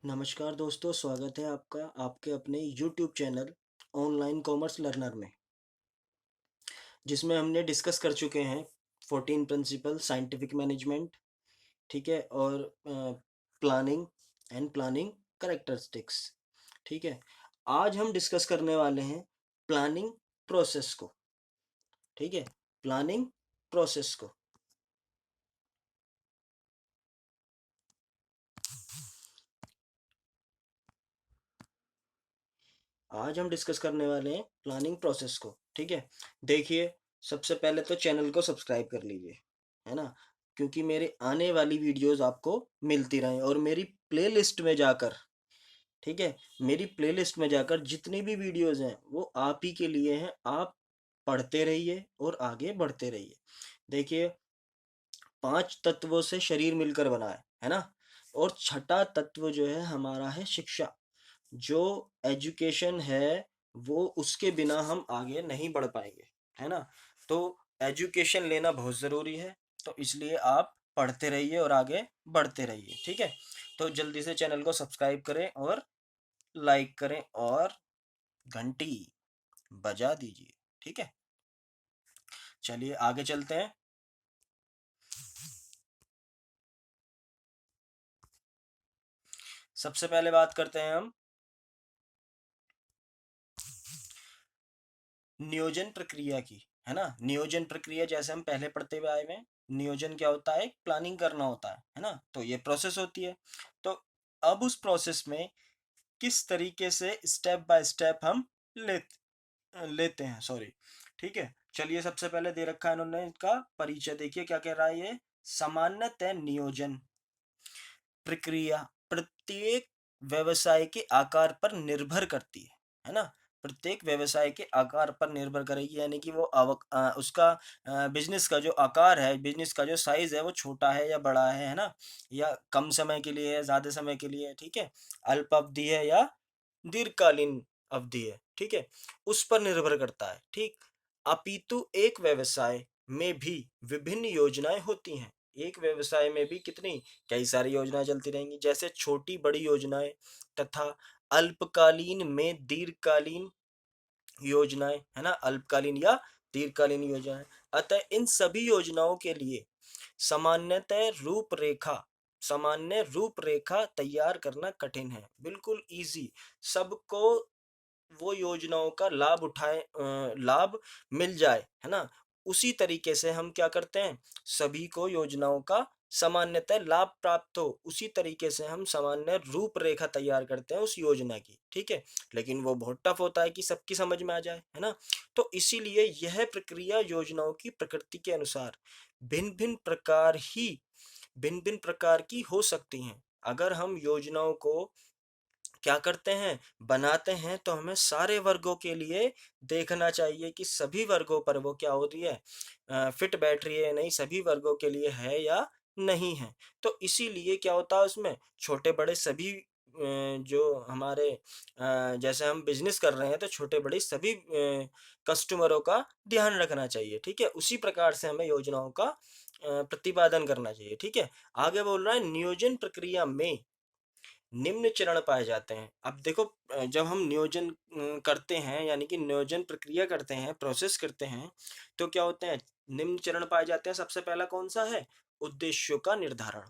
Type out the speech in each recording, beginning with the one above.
नमस्कार दोस्तों, स्वागत है आपका आपके अपने YouTube channel online commerce learner में, जिसमें हमने डिस्कस कर चुके हैं 14 प्रिंसिपल साइंटिफिक मैनेजमेंट। ठीक है। और प्लानिंग एंड प्लानिंग करेक्टरिस्टिक्स। ठीक है। आज हम डिस्कस करने वाले हैं प्लानिंग प्रोसेस को। ठीक है। प्लानिंग प्रोसेस को आज हम डिस्कस करने वाले हैं प्लानिंग प्रोसेस को। ठीक है। देखिए, सबसे पहले तो चैनल को सब्सक्राइब कर लीजिए, है ना, क्योंकि मेरे आने वाली वीडियोस आपको मिलती रहें। और मेरी प्लेलिस्ट में जाकर, ठीक है, मेरी प्लेलिस्ट में जाकर जितनी भी वीडियोस हैं वो आप ही के लिए हैं। आप पढ़ते रहिए और आगे बढ़ते रहिए। देखिए, 5 तत्वों से शरीर मिलकर बना है ना। और छठा तत्व जो है हमारा है शिक्षा। जो एजुकेशन है वो उसके बिना हम आगे नहीं बढ़ पाएंगे, है ना। तो एजुकेशन लेना बहुत ज़रूरी है। तो इसलिए आप पढ़ते रहिए और आगे बढ़ते रहिए। ठीक है। तो जल्दी से चैनल को सब्सक्राइब करें और लाइक करें और घंटी बजा दीजिए। ठीक है। चलिए आगे चलते हैं। सबसे पहले बात करते हैं हम नियोजन प्रक्रिया की, है ना। नियोजन प्रक्रिया जैसे हम पहले पढ़ते हुए आए हुए हैं। नियोजन क्या होता है? प्लानिंग करना होता है ना। तो ये प्रोसेस होती है। तो अब उस प्रोसेस में किस तरीके से स्टेप बाय स्टेप हम लेते हैं, सॉरी। ठीक है। चलिए, सबसे पहले दे रखा है इन्होंने इसका परिचय। देखिए क्या कह रहा है ये। सामान्यतः नियोजन प्रक्रिया प्रत्येक व्यवसाय के आकार पर निर्भर करती है ना। प्रत्येक व्यवसाय के आकार पर निर्भर करेगी, यानी कि वो उसका बिजनेस का जो आकार है, बिजनेस का जो साइज है, वो छोटा है या बड़ा है ना। या कम समय के लिए है, ज्यादा समय के लिए है। ठीक है। अल्प अवधि है या दीर्घकालीन अवधि है। ठीक है। उस पर निर्भर करता है। ठीक। अपितु एक व्यवसाय में भी विभिन्न योजनाएं होती हैं। एक व्यवसाय में भी कितनी कई सारी योजनाएं चलती रहेंगी, जैसे छोटी बड़ी योजनाएं तथा अल्पकालीन में दीर्घकालीन योजनाएं, है ना। अल्पकालीन या दीर्घकालीन योजनाएं। अतः इन सभी योजनाओं के लिए सामान्यतः रूपरेखा सामान्य रूपरेखा तैयार करना कठिन है, बिल्कुल इजी। सबको वो योजनाओं का लाभ मिल जाए, है ना। उसी तरीके से हम क्या करते हैं, सभी को योजनाओं का सामान्यतः लाभ प्राप्त हो, उसी तरीके से हम सामान्य रूपरेखा तैयार करते हैं उस योजना की। ठीक है। लेकिन वो बहुत टफ होता है कि सबकी समझ में आ जाए, है ना। तो इसीलिए यह प्रक्रिया योजनाओं की प्रकृति के अनुसार भिन्न भिन्न प्रकार ही भिन्न भिन्न प्रकार की हो सकती हैं। अगर हम योजनाओं को क्या करते हैं, बनाते हैं, तो हमें सारे वर्गों के लिए देखना चाहिए कि सभी वर्गों पर वो क्या हो रही है, फिट बैठ रही है या नहीं, सभी वर्गों के लिए है या नहीं है। तो इसीलिए क्या होता है उसमें छोटे बड़े सभी जो हमारे जैसे हम बिजनेस कर रहे हैं तो छोटे बड़े सभी कस्टमरों का ध्यान रखना चाहिए। ठीक है। उसी प्रकार से हमें योजनाओं का प्रतिपादन करना चाहिए। ठीक है। आगे बोल रहा है नियोजन प्रक्रिया में निम्न चरण पाए जाते हैं। अब देखो, जब हम नियोजन करते हैं, यानी कि नियोजन प्रक्रिया करते हैं, प्रोसेस करते हैं, तो क्या होते हैं, निम्न चरण पाए जाते हैं। सबसे पहला कौन सा है? उद्देश्यों का निर्धारण।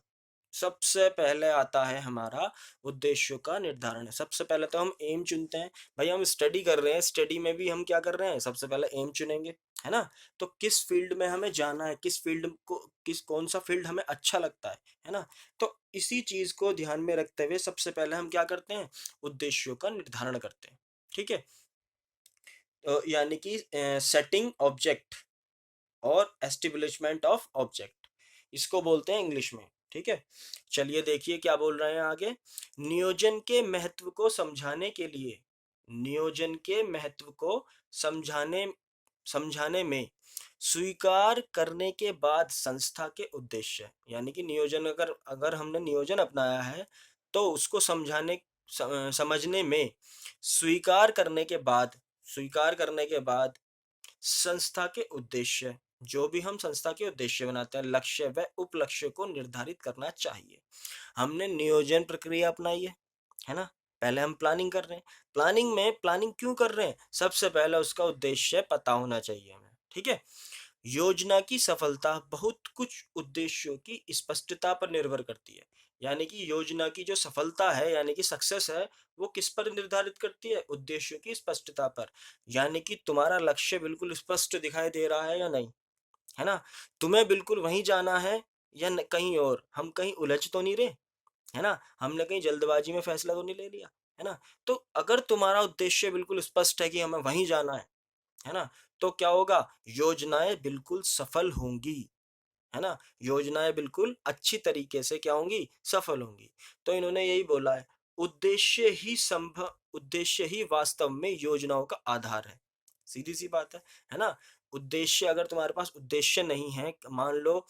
सबसे पहले आता है हमारा उद्देश्यों का निर्धारण। सबसे पहले तो हम एम चुनते हैं। भाई हम स्टडी कर रहे हैं, स्टडी में भी हम क्या कर रहे हैं, सबसे पहले एम चुनेंगे, है ना। तो किस फील्ड में हमें जाना है, किस कौन सा फील्ड हमें अच्छा लगता है ना। तो इसी चीज को ध्यान में रखते हुए सबसे पहले हम क्या करते हैं, उद्देश्यों का निर्धारण करते हैं। ठीक है। तो यानी कि सेटिंग ऑब्जेक्ट और एस्टेब्लिशमेंट ऑफ ऑब्जेक्ट, इसको बोलते हैं इंग्लिश में। ठीक है। चलिए देखिए क्या बोल रहे हैं आगे। नियोजन के महत्व को समझाने के लिए नियोजन के महत्व को समझाने समझाने में स्वीकार करने के बाद संस्था के उद्देश्य, यानी कि नियोजन, अगर अगर हमने नियोजन अपनाया है तो उसको समझने में स्वीकार करने के बाद स्वीकार करने के बाद संस्था के उद्देश्य, जो भी हम संस्था के उद्देश्य बनाते हैं, लक्ष्य व उपलक्ष्य को निर्धारित करना चाहिए। हमने नियोजन प्रक्रिया अपनाई है, है ना। पहले हम प्लानिंग कर रहे हैं, प्लानिंग क्यों कर रहे हैं, सबसे पहले उसका उद्देश्य पता होना चाहिए हमें, ठीक है। योजना की सफलता बहुत कुछ उद्देश्यों की स्पष्टता पर निर्भर करती है। यानी कि योजना की जो सफलता है, यानी कि सक्सेस है, वो किस पर निर्धारित करती है, उद्देश्यों की स्पष्टता पर। यानी कि तुम्हारा लक्ष्य बिल्कुल स्पष्ट दिखाई दे रहा है या नहीं, है ना। तुम्हें बिल्कुल वहीं जाना है या कहीं और, हम कहीं उलझ तो नहीं रहे, है ना, हमने कहीं जल्दबाजी में फैसला तो नहीं ले लिया, है ना। तो अगर तुम्हारा उद्देश्य बिल्कुल स्पष्ट है कि हमें वहीं जाना है ना, तो क्या होगा, योजनाएं बिल्कुल सफल होंगी, है ना। योजनाएं बिल्कुल अच्छी तरीके से क्या होंगी, सफल होंगी। तो इन्होंने यही बोला है, उद्देश्य ही वास्तव में योजनाओं का आधार है। सीधी सी बात है ना। उद्देश्य, अगर तुम्हारे पास उद्देश्य नहीं है, मान लो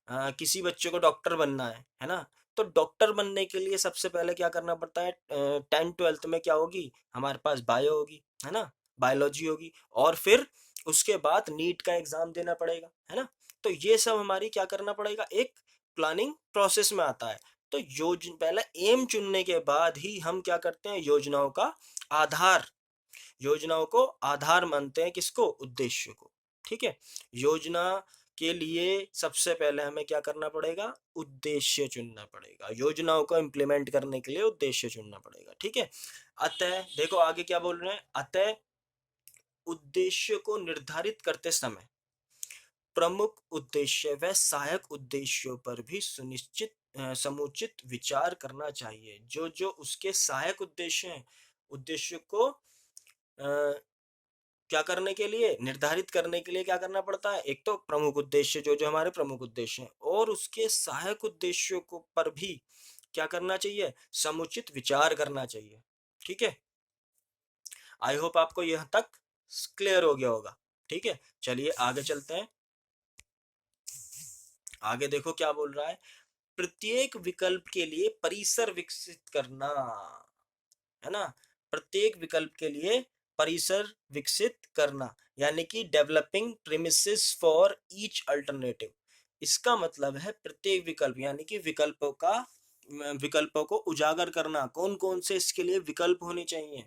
किसी बच्चे को डॉक्टर बनना है ना, तो डॉक्टर बनने के लिए सबसे पहले क्या करना पड़ता है, 10th 12th में क्या होगी, हमारे पास बायो होगी, है ना, बायोलॉजी होगी, और फिर उसके बाद नीट का एग्जाम देना पड़ेगा, है ना। तो ये सब हमारी क्या करना पड़ेगा, एक प्लानिंग प्रोसेस में आता है। तो पहले एम चुनने के बाद ही हम क्या करते हैं, आधार योजनाओं को आधार मानते हैं, किसको, उद्देश्य को, ठीक है। योजना के लिए सबसे पहले हमें क्या करना पड़ेगा, उद्देश्य चुनना पड़ेगा, योजनाओं को इम्प्लीमेंट करने के लिए उद्देश्य चुनना पड़ेगा, ठीक है। अतः देखो आगे क्या बोल रहे हैं, अतः उद्देश्य को निर्धारित करते समय प्रमुख उद्देश्य व सहायक उद्देश्यों पर भी समुचित विचार करना चाहिए। जो जो उसके सहायक उद्देश्य हैं, उद्देश्य को क्या करने के लिए, निर्धारित करने के लिए क्या करना पड़ता है, एक तो प्रमुख उद्देश्य, जो जो हमारे प्रमुख उद्देश्य हैं, और उसके सहायक उद्देश्यों को पर भी क्या करना चाहिए, समुचित विचार करना चाहिए, ठीक है। आई होप आपको यह तक क्लियर हो गया होगा, ठीक है। चलिए आगे चलते हैं। आगे देखो क्या बोल रहा है, प्रत्येक विकल्प के लिए परिसर विकसित करना, है ना। प्रत्येक विकल्प के लिए परिसर विकसित करना, यानी कि developing premises for each alternative. इसका मतलब है प्रत्येक विकल्प, यानी कि विकल्पों को उजागर करना, कौन कौन से इसके लिए विकल्प होने चाहिए,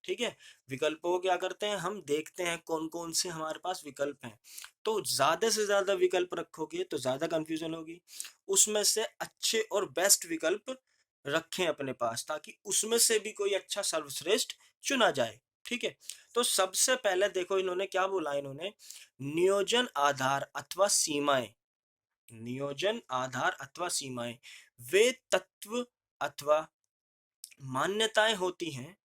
ठीक है। विकल्पों को क्या करते हैं, हम देखते हैं कौन कौन से हमारे पास विकल्प हैं। तो ज्यादा से ज्यादा विकल्प रखोगे तो ज्यादा कंफ्यूजन होगी, उसमें से अच्छे और बेस्ट विकल्प रखें अपने पास, ताकि उसमें से भी कोई अच्छा सर्वश्रेष्ठ चुना जाए, ठीक है। तो सबसे पहले देखो इन्होंने क्या बोला, इन्होंने नियोजन आधार अथवा सीमाएं, नियोजन आधार अथवा सीमाएं वे तत्व अथवा मान्यताएं होती हैं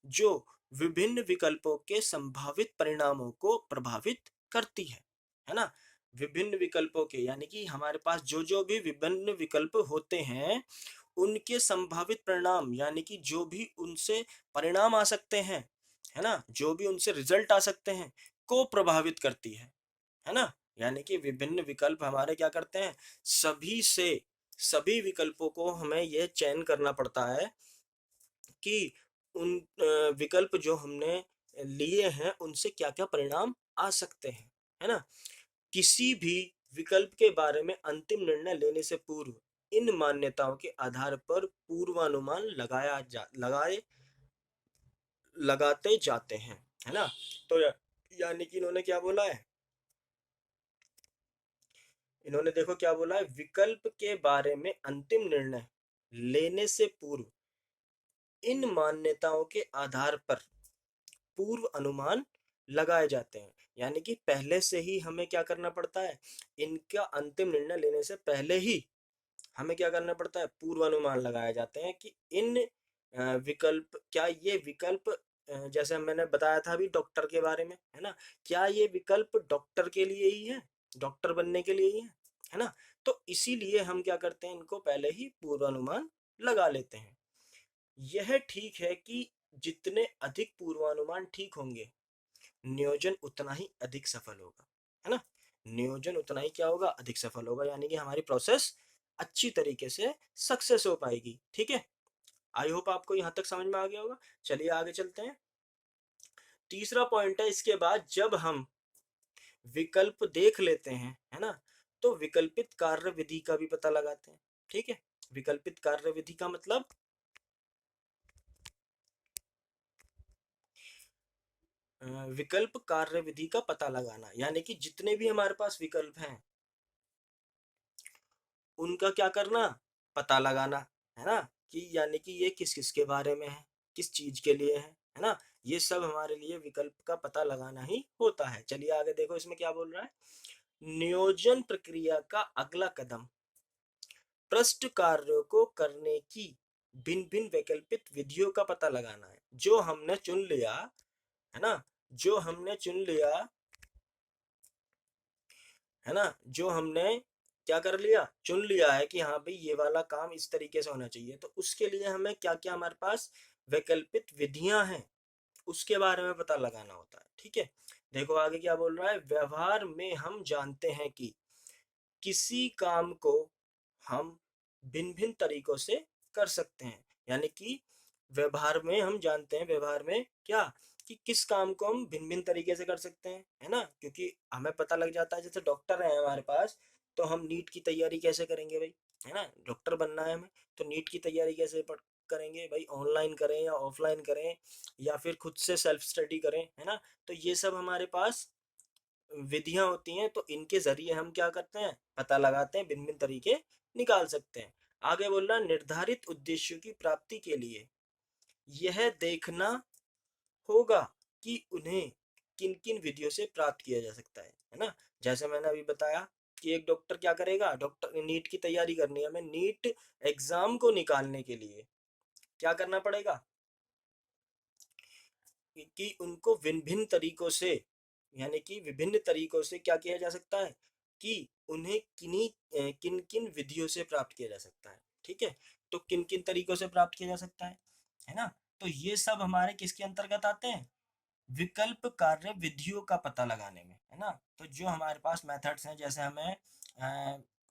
जो विभिन्न विकल्पों के संभावित परिणामों को प्रभावित करती है ना। विभिन्न विकल्पों के, यानी कि हमारे पास जो जो भी विभिन्न विकल्प होते हैं, उनके संभावित परिणाम, यानी कि जो भी उनसे परिणाम आ सकते हैं, है ना, जो भी उनसे रिजल्ट आ सकते हैं, को प्रभावित करती है ना। यानी कि विभिन्न विकल्प हमारे क्या करते हैं, सभी विकल्पों को हमें यह चयन करना पड़ता है कि उन विकल्प जो हमने लिए हैं, उनसे क्या क्या परिणाम आ सकते हैं, है ना। किसी भी विकल्प के बारे में अंतिम निर्णय लेने से पूर्व इन मान्यताओं के आधार पर पूर्वानुमान लगाते जाते हैं, है ना। तो यानी कि इन्होंने क्या बोला है, इन्होंने देखो क्या बोला है, विकल्प के बारे में अंतिम निर्णय लेने से पूर्व इन मान्यताओं के आधार पर पूर्व अनुमान लगाए जाते हैं। यानी कि पहले से ही हमें क्या करना पड़ता है, इनका अंतिम निर्णय लेने से पहले ही हमें क्या करना पड़ता है, पूर्वानुमान लगाए जाते हैं कि इन विकल्प, क्या ये विकल्प जैसे मैंने बताया था अभी डॉक्टर के बारे में, है ना, क्या ये विकल्प डॉक्टर के लिए ही है, डॉक्टर बनने के लिए ही है ना। तो इसीलिए हम क्या करते हैं, इनको पहले ही पूर्वानुमान लगा लेते हैं। यह ठीक है कि जितने अधिक पूर्वानुमान ठीक होंगे, नियोजन उतना ही अधिक सफल होगा, है ना। नियोजन उतना ही क्या होगा, अधिक सफल होगा, यानी कि हमारी प्रोसेस अच्छी तरीके से सक्सेस हो पाएगी, ठीक है। आई होप आपको यहां तक समझ में आ गया होगा। चलिए आगे चलते हैं। तीसरा पॉइंट है, इसके बाद जब हम विकल्प देख लेते हैं, है ना, तो विकल्पित कार्य विधि का भी पता लगाते हैं, ठीक है। विकल्पित कार्यविधि का मतलब विकल्प कार्यविधि का पता लगाना, यानी कि जितने भी हमारे पास विकल्प हैं उनका क्या करना, पता लगाना, है ना, कि यानी कि ये किस किस के बारे में है, किस चीज के लिए है ना, ये सब हमारे लिए विकल्प का पता लगाना ही होता है। चलिए आगे देखो इसमें क्या बोल रहा है। नियोजन प्रक्रिया का अगला कदम पृष्ठ कार्यों को करने की भिन्न भिन्न वैकल्पिक विधियों का पता लगाना है। जो हमने चुन लिया, है ना, जो हमने चुन लिया, है ना, जो हमने क्या कर लिया, चुन लिया है कि हाँ भाई ये वाला काम इस तरीके से होना चाहिए, तो उसके लिए हमें क्या क्या हमारे पास वैकल्पिक विधियां हैं उसके बारे में पता लगाना होता है। ठीक है, देखो आगे क्या बोल रहा है। व्यवहार में हम जानते हैं कि किसी काम को हम भिन्न भिन्न तरीकों से कर सकते हैं, यानी कि व्यवहार में हम जानते हैं, व्यवहार में क्या, कि किस काम को हम भिन्न भिन्न तरीके से कर सकते हैं, है ना, क्योंकि हमें पता लग जाता है, जैसे डॉक्टर है हमारे पास, तो हम नीट की तैयारी कैसे करेंगे भाई, है ना, डॉक्टर बनना है हमें, तो नीट की तैयारी कैसे करेंगे भाई, ऑनलाइन करें या ऑफलाइन करें या फिर खुद से सेल्फ स्टडी करें, है ना, तो ये सब हमारे पास विधियां होती हैं, तो इनके जरिए हम क्या करते हैं, पता लगाते हैं, भिन्न भिन्न तरीके निकाल सकते हैं। आगे बोल रहा, निर्धारित उद्देश्यों की प्राप्ति के लिए यह देखना होगा कि उन्हें किन किन विधियों से प्राप्त किया जा सकता है ना, जैसे मैंने अभी बताया कि एक डॉक्टर क्या करेगा, डॉक्टर नीट की तैयारी करनी है, हमें नीट एग्जाम को निकालने के लिए क्या करना पड़ेगा, कि उनको भिन्न भिन्न तरीकों से, यानी कि विभिन्न तरीकों से क्या किया जा सकता है, कि उन्हें किन किन विधियों से प्राप्त किया जा सकता है। ठीक है, तो किन किन तरीकों से प्राप्त किया जा सकता है ना, तो ये सब हमारे किसके अंतर्गत आते हैं, विकल्प कार्य विधियों का पता लगाने में, है ना, तो जो हमारे पास मेथड्स हैं, जैसे हमें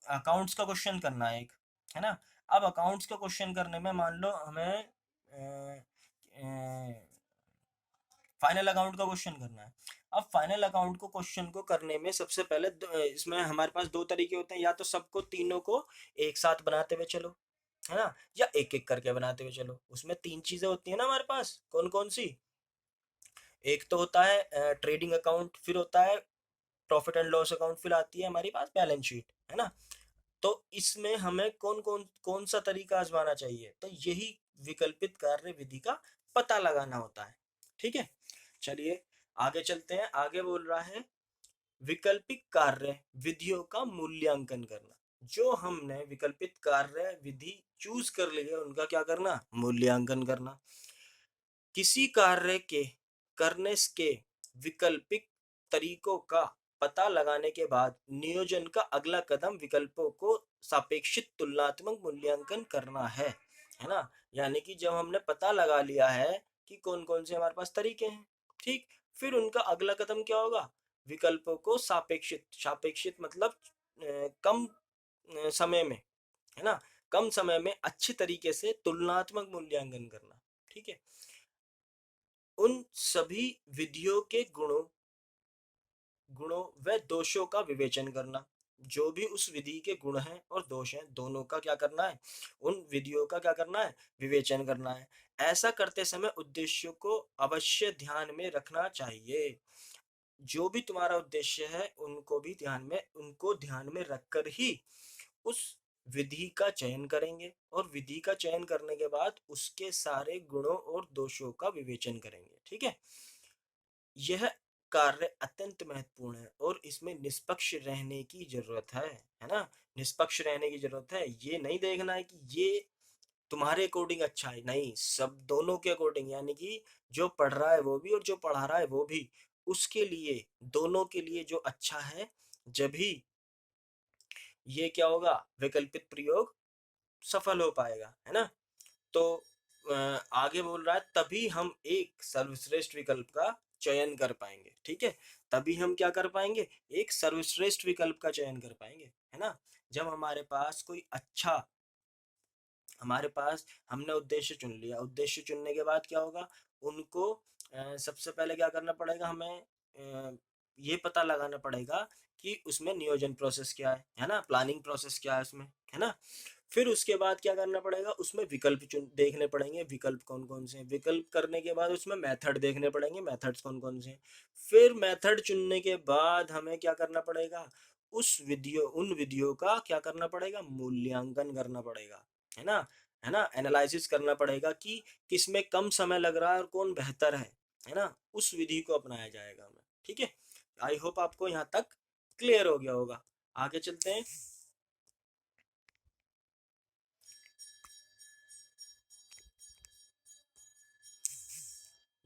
अकाउंट्स का क्वेश्चन करना है एक, है ना, अब अकाउंट्स का क्वेश्चन करने में मान लो हमें फाइनल अकाउंट का क्वेश्चन करना है। अब फाइनल अकाउंट को क्वेश्चन को करने में सबसे पहले इसमें हमारे पास दो तरीके होते हैं, या तो सबको तीनों को एक साथ बनाते हुए चलो, है ना, या एक एक करके बनाते हुए चलो। उसमें तीन चीजें होती है ना हमारे पास, कौन कौन सी, एक तो होता है ट्रेडिंग अकाउंट, फिर होता है प्रॉफिट एंड लॉस अकाउंट, फिर आती है हमारी पास बैलेंस शीट, है ना, तो इसमें हमें कौन कौन कौन सा तरीका आजमाना चाहिए, तो यही विकल्पित कार्य विधि का पता लगाना होता है। ठीक है, चलिए आगे चलते हैं। आगे बोल रहा है विकल्पित कार्य विधियों का मूल्यांकन करना। जो हमने विकल्पित कार्य विधि चूज कर ली है उनका क्या करना, मूल्यांकन करना। किसी कार्य के करने के विकल्पिक तरीकों का पता लगाने के बाद नियोजन का अगला कदम विकल्पों को सापेक्षित तुलनात्मक मूल्यांकन करना है ना, यानी कि जब हमने पता लगा लिया है कि कौन कौन से हमारे पास तरीके हैं, ठीक, फिर उनका अगला कदम क्या होगा, विकल्पों को सापेक्षित, सापेक्षित मतलब कम समय में, है ना, कम समय में अच्छे तरीके से तुलनात्मक मूल्यांकन करना। ठीक है, उन सभी विधियों के गुणों गुणों व दोषों का विवेचन करना। जो भी उस विधि के गुण हैं और दोष हैं दोनों का क्या करना है, उन विधियों का क्या करना है, विवेचन करना है। ऐसा करते समय उद्देश्यों को अवश्य ध्यान में रखना चाहिए। जो भी तुम्हारा उद्देश्य है उनको भी ध्यान में, उनको ध्यान में रखकर ही उस विधि का चयन करेंगे, और विधि का चयन करने के बाद उसके सारे गुणों और दोषों का विवेचन करेंगे। ठीक है, यह कार्य अत्यंत महत्वपूर्ण है और इसमें निष्पक्ष रहने की जरूरत है ना, निष्पक्ष रहने की जरूरत है। ये नहीं देखना है कि ये तुम्हारे अकॉर्डिंग अच्छा है, नहीं, सब दोनों के अकॉर्डिंग, यानी कि जो पढ़ रहा है वो भी और जो पढ़ा रहा है वो भी, उसके लिए, दोनों के लिए जो अच्छा है, जब ही ये क्या होगा, वैकल्पिक प्रयोग सफल हो पाएगा, है ना। तो आगे बोल रहा है तभी हम एक सर्वश्रेष्ठ विकल्प का चयन कर पाएंगे। ठीक है, तभी हम क्या कर पाएंगे, एक सर्वश्रेष्ठ विकल्प का चयन कर पाएंगे, है ना, जब हमारे पास कोई अच्छा, हमारे पास हमने उद्देश्य चुन लिया, उद्देश्य चुनने के बाद क्या होगा, उनको सबसे पहले क्या करना पड़ेगा, हमें ये पता लगाना पड़ेगा कि उसमें नियोजन प्रोसेस क्या है ना, प्लानिंग प्रोसेस क्या है उसमें, है ना, फिर उसके बाद क्या करना पड़ेगा, उसमें विकल्प चुन देखने पड़ेंगे, विकल्प कौन कौन से हैं, विकल्प करने के बाद उसमें मेथड देखने पड़ेंगे, मेथड्स कौन कौन से हैं। फिर मेथड चुनने के बाद हमें क्या करना पड़ेगा, उन विधियों का क्या करना पड़ेगा, मूल्यांकन करना पड़ेगा, है ना, है ना, एनालिसिस करना पड़ेगा कि किसमें कम समय लग रहा है और कौन बेहतर है ना, उस विधि को अपनाया जाएगा हमें। ठीक है, आई होप आपको यहाँ तक क्लियर हो गया होगा। आगे चलते हैं।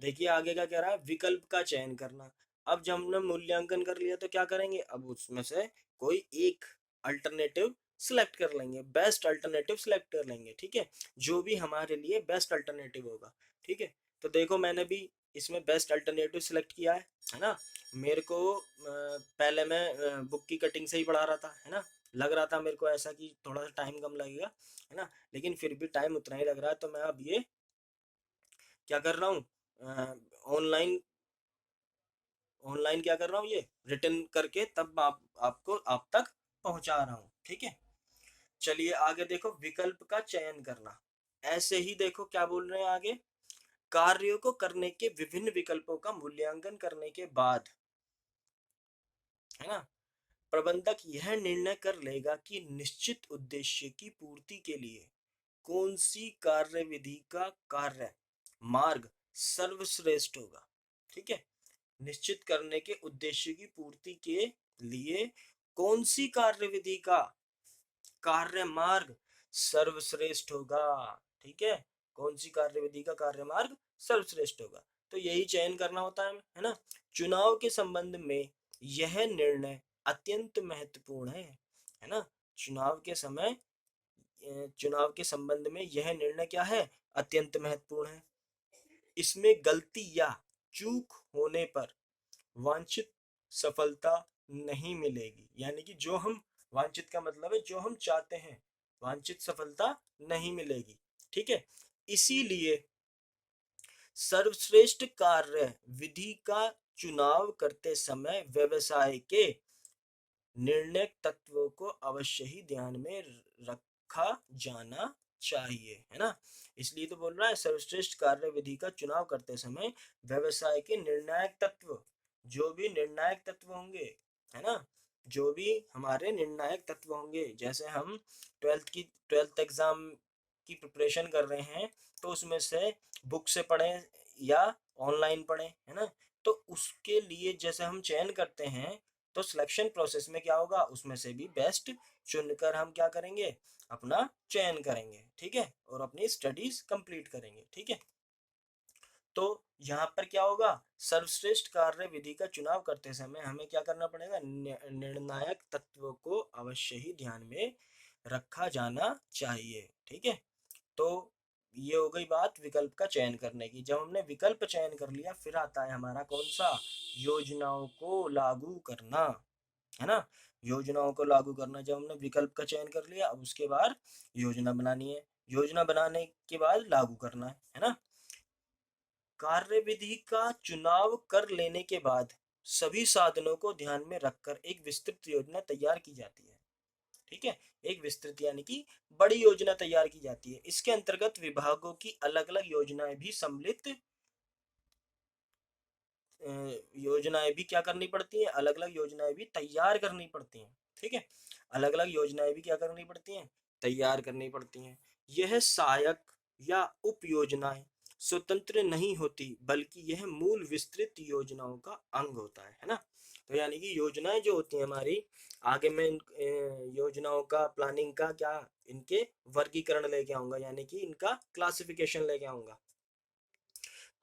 देखिए आगे का कह रहा है, विकल्प का चयन करना। अब जब हमने मूल्यांकन कर लिया तो क्या करेंगे, अब उसमें से कोई एक अल्टरनेटिव सिलेक्ट कर लेंगे, बेस्ट अल्टरनेटिव सिलेक्ट कर लेंगे। ठीक है, जो भी हमारे लिए बेस्ट अल्टरनेटिव होगा। ठीक है, तो देखो मैंने भी इसमें बेस्ट अल्टरनेटिव सिलेक्ट किया है ना। मेरे को पहले मैं बुक की कटिंग से ही पढ़ा रहा था, है ना, लग रहा था मेरे को ऐसा कि थोड़ा सा टाइम कम लगेगा, है ना, लेकिन फिर भी टाइम उतना ही लग रहा है, तो मैं अब ये क्या कर रहा हूँ, ऑनलाइन ऑनलाइन क्या कर रहा हूँ, ये रिटर्न करके तब आपको आप तक पहुंचा रहा हूँ। ठीक है, चलिए आगे देखो, विकल्प का चयन करना। ऐसे ही देखो क्या बोल रहे हैं आगे, कार्यों को करने के विभिन्न विकल्पों का मूल्यांकन करने के बाद, है ना, प्रबंधक यह निर्णय कर लेगा कि निश्चित उद्देश्य की पूर्ति के लिए कौन सी कार्य विधि का कार्य मार्ग सर्वश्रेष्ठ होगा। ठीक है, निश्चित करने के उद्देश्य की पूर्ति के लिए कौन सी कार्य विधि का कार्य मार्ग सर्वश्रेष्ठ होगा। ठीक है, कौन सी कार्य विधि का कार्य मार्ग सर्वश्रेष्ठ होगा, तो यही चयन करना होता है ना। चुनाव के संबंध में यह निर्णय अत्यंत महत्वपूर्ण है ना। चुनाव के समय चुनाव के संबंध में यह निर्णय क्या है, अत्यंत महत्वपूर्ण है। इसमें गलती या चूक होने पर वांछित सफलता नहीं मिलेगी, यानी कि जो हम वांछित का मतलब है जो हम चाहते हैं, वांछित सफलता नहीं मिलेगी। ठीक है, इसीलिए सर्वश्रेष्ठ कार्य विधि का चुनाव करते समय व्यवसाय के निर्णय तत्वों को अवश्य ही ध्यान में रखा जाना चाहिए, है ना। इसलिए तो बोल रहा है, सर्वश्रेष्ठ कार्य विधि का चुनाव करते समय व्यवसाय के निर्णायक तत्व, जो भी निर्णायक तत्व होंगे, है ना, जो भी हमारे निर्णायक तत्व होंगे, जैसे हम ट्वेल्थ एग्जाम की प्रिपरेशन कर रहे हैं, तो उसमें से बुक से पढ़ें या ऑनलाइन पढ़ें, है ना, तो उसके लिए जैसे हम चयन करते हैं, तो सिलेक्शन प्रोसेस में क्या होगा, उसमें से भी बेस्ट चुनकर हम क्या करेंगे, अपना चयन करेंगे। ठीक है, और अपनी स्टडीज कंप्लीट करेंगे। ठीक है, तो यहाँ पर क्या होगा, सर्वश्रेष्ठ कार्य विधि का चुनाव करते समय हमें क्या करना पड़ेगा, निर्णायक तत्वों को अवश्य ही ध्यान में रखा जाना चाहिए। ठीक है, तो ये हो गई बात विकल्प का चयन करने की। जब हमने विकल्प चयन कर लिया, फिर आता है हमारा कौन सा, योजनाओं को लागू करना, है ना। योजनाओं को लागू करना, जब हमने विकल्प का चयन कर लिया, अब उसके बाद योजना बनानी है, योजना बनाने के बाद लागू करना है ना। कार्य विधि का चुनाव कर लेने के बाद सभी साधनों को ध्यान में रखकर एक विस्तृत योजना तैयार की जाती है। ठीक है, एक विस्तृत यानी कि बड़ी योजना तैयार की जाती है। इसके अंतर्गत विभागों की अलग अलग योजनाएं भी सम्मिलित योजनाएं भी क्या करनी पड़ती हैं, अलग अलग योजनाएं भी तैयार करनी पड़ती हैं। ठीक है, अलग अलग योजनाएं भी क्या करनी पड़ती हैं, तैयार करनी पड़ती हैं। यह सहायक या उप योजनाएं स्वतंत्र नहीं होती, बल्कि यह मूल विस्तृत योजनाओं का अंग होता है ना। तो यानी कि योजनाएं जो होती हैं हमारी, आगे मैं योजनाओं का, प्लानिंग का क्या, इनके वर्गीकरण लेके आऊंगा, यानी कि इनका क्लासिफिकेशन लेके आऊंगा।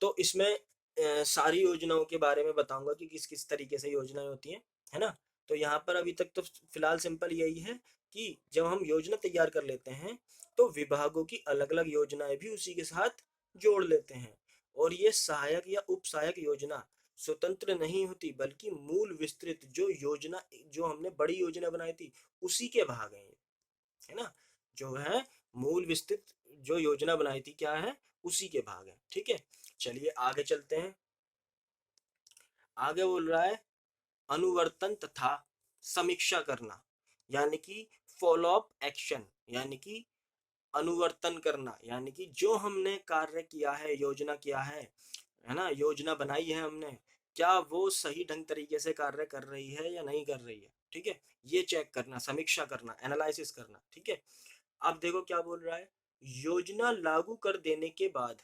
तो इसमें सारी योजनाओं के बारे में बताऊंगा कि किस किस तरीके से योजनाएं होती हैं, है ना। तो यहाँ पर अभी तक तो फिलहाल सिंपल यही है कि जब हम योजना तैयार कर लेते हैं, तो विभागों की अलग अलग योजनाएं भी उसी के साथ जोड़ लेते हैं, और ये सहायक या उप सहायक योजना स्वतंत्र नहीं होती, बल्कि मूल विस्तृत जो योजना, जो हमने बड़ी योजना बनाई थी, उसी के भाग हैं, है ना। जो है मूल विस्तृत जो योजना बनाई थी क्या है, उसी के भाग है। ठीक है, चलिए आगे चलते हैं। आगे बोल रहा है अनुवर्तन तथा समीक्षा करना, यानी कि फॉलो अप एक्शन, यानी कि अनुवर्तन करना, यानी कि जो हमने कार्य किया है, योजना किया है ना, योजना बनाई है हमने, क्या वो सही ढंग तरीके से कार्य कर रही है या नहीं कर रही है। ठीक है, ये चेक करना, समीक्षा करना, एनालिसिस करना। ठीक है, अब देखो क्या बोल रहा है, योजना लागू कर देने के बाद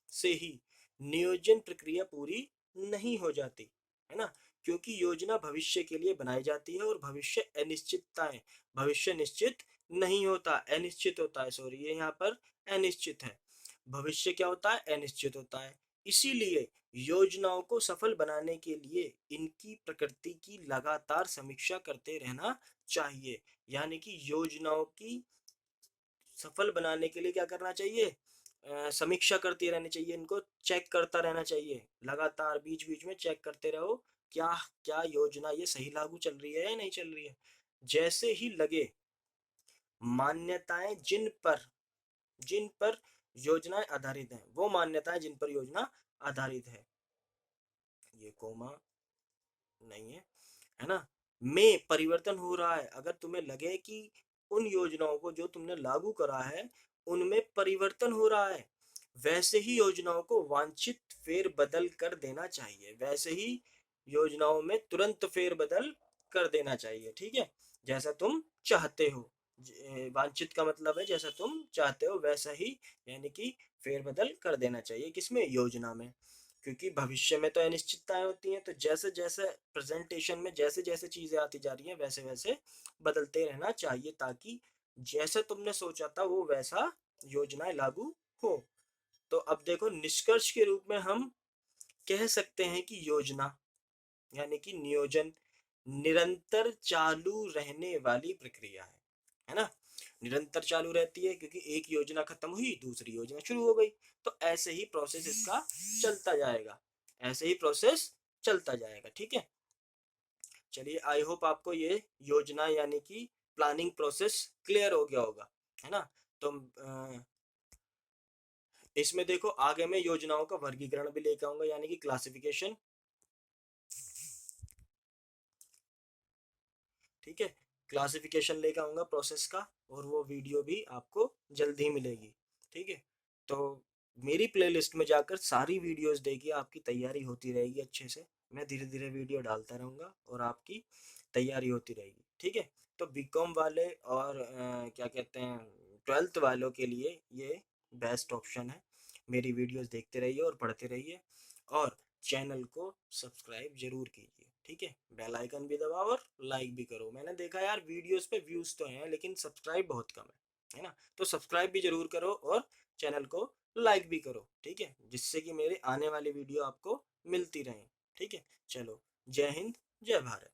से ही नियोजन प्रक्रिया पूरी नहीं हो जाती, है ना, क्योंकि योजना भविष्य के लिए बनाई जाती है और भविष्य अनिश्चितता है, भविष्य निश्चित नहीं होता, अनिश्चित होता है, सॉरी ये यहाँ पर अनिश्चित है, भविष्य क्या होता है, अनिश्चित होता है। इसीलिए योजनाओं को सफल बनाने के लिए इनकी प्रकृति की लगातार समीक्षा करते रहना चाहिए, यानी कि योजनाओं की सफल बनाने के लिए क्या करना चाहिए, समीक्षा करती रहनी चाहिए, इनको चेक करता रहना चाहिए, लगातार बीच बीच में चेक करते रहो, क्या क्या योजना ये सही लागू चल रही है या नहीं चल रही है। जैसे ही लगे मान्यताएं जिन पर योजनाएं आधारित हैं, वो मान्यताएं जिन पर योजना आधारित है, ये कोमा नहीं है, है ना, में परिवर्तन हो रहा है, अगर तुम्हें लगे कि उन योजनाओं को जो तुमने लागू करा है उनमें परिवर्तन हो रहा है, वैसे ही योजनाओं को वांछित फेर बदल कर देना चाहिए, वैसे ही योजनाओं में तुरंत फेर बदल कर देना चाहिए। ठीक है, जैसा तुम चाहते हो, वांछित का मतलब है जैसा तुम चाहते हो वैसा ही, यानी कि फेर बदल कर देना चाहिए, किसमें, योजना में, क्योंकि भविष्य में तो अनिश्चितताएं होती हैं, तो जैसे जैसे प्रेजेंटेशन में जैसे जैसे चीजें आती जा रही हैं वैसे वैसे बदलते रहना चाहिए, ताकि जैसे तुमने सोचा था वो वैसा योजनाएं लागू हो। तो अब देखो, निष्कर्ष के रूप में हम कह सकते हैं कि योजना यानी कि नियोजन निरंतर चालू रहने वाली प्रक्रिया है ना, निरंतर चालू रहती है, क्योंकि एक योजना खत्म हुई दूसरी योजना शुरू हो गई, तो ऐसे ही प्रोसेस इसका चलता जाएगा, ऐसे ही प्रोसेस चलता जाएगा। ठीक है, चलिए, आई होप आपको ये योजना यानी कि प्लानिंग प्रोसेस क्लियर हो गया होगा, है ना। तो इसमें देखो आगे मैं योजनाओं का वर्गीकरण भी लेकर आऊंगा, यानी कि क्लासिफिकेशन। ठीक है, क्लासिफिकेशन लेकर आऊंगा प्रोसेस का, और वो वीडियो भी आपको जल्द ही मिलेगी। ठीक है, तो मेरी प्लेलिस्ट में जाकर सारी वीडियोस देखिए, आपकी तैयारी होती रहेगी अच्छे से, मैं धीरे धीरे वीडियो डालता रहूँगा और आपकी तैयारी होती रहेगी। ठीक है, तो बीकॉम वाले और क्या कहते हैं, ट्वेल्थ वालों के लिए ये बेस्ट ऑप्शन है, मेरी वीडियोस देखते रहिए और पढ़ते रहिए, और चैनल को सब्सक्राइब जरूर कीजिए। ठीक है, बेल आइकन भी दबाओ और लाइक भी करो, मैंने देखा यार वीडियोस पे व्यूज तो हैं लेकिन सब्सक्राइब बहुत कम है ना, तो सब्सक्राइब भी जरूर करो और चैनल को लाइक भी करो। ठीक है, जिससे कि मेरे आने वाली वीडियो आपको मिलती रहे। ठीक है, चलो, जय हिंद, जय भारत।